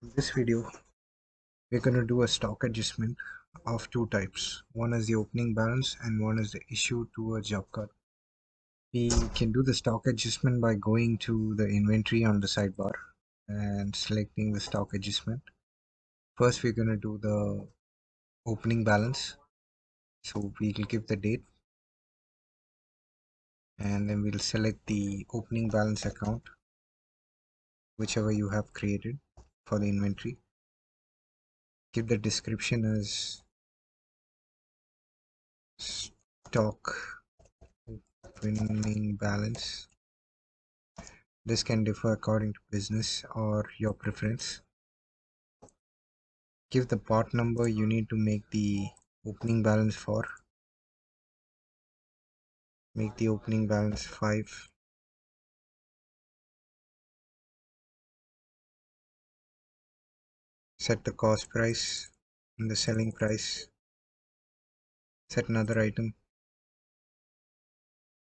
In this video, we're going to do a stock adjustment of two types. One is the opening balance and one is the issue to a job card. We can do the stock adjustment by going to the inventory on the sidebar and selecting the stock adjustment. First, we're going to do the opening balance. So we'll give the date and then we'll select the opening balance account, whichever you have created for the inventory. Give the description as stock opening balance. This can differ according to business or your preference. Give the part number you need to make the opening balance for. Make the opening balance 5. Set the cost price and the selling price. Set another item.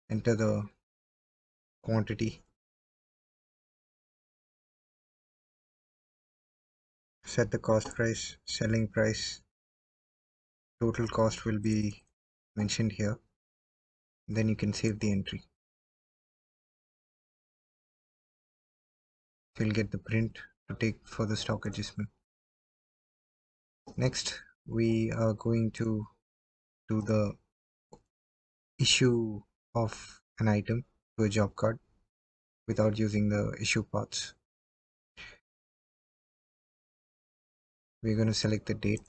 Enter the quantity. Set the cost price, selling price. Total cost will be mentioned here. Then you can save the entry. You'll get the print to take for the stock adjustment. Next, we are going to do the issue of an item to a job card without using the issue paths. We're going to select the date,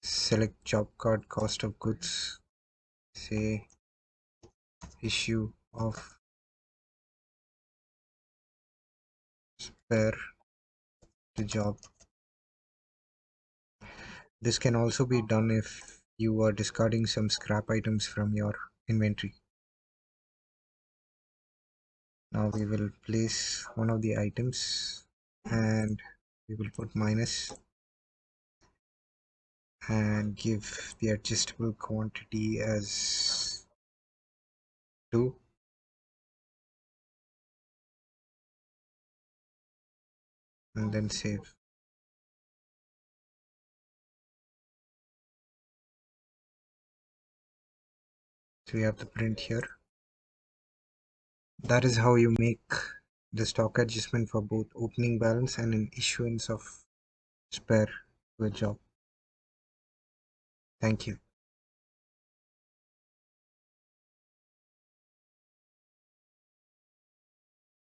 select job card cost of goods, say issue of spare to job. This can also be done if you are discarding some scrap items from your inventory. Now we will place one of the items and we will put minus and give the adjustable quantity as 2. And then save. So we have the print here. That is how you make the stock adjustment for both opening balance and an issuance of spare to a job. Thank you.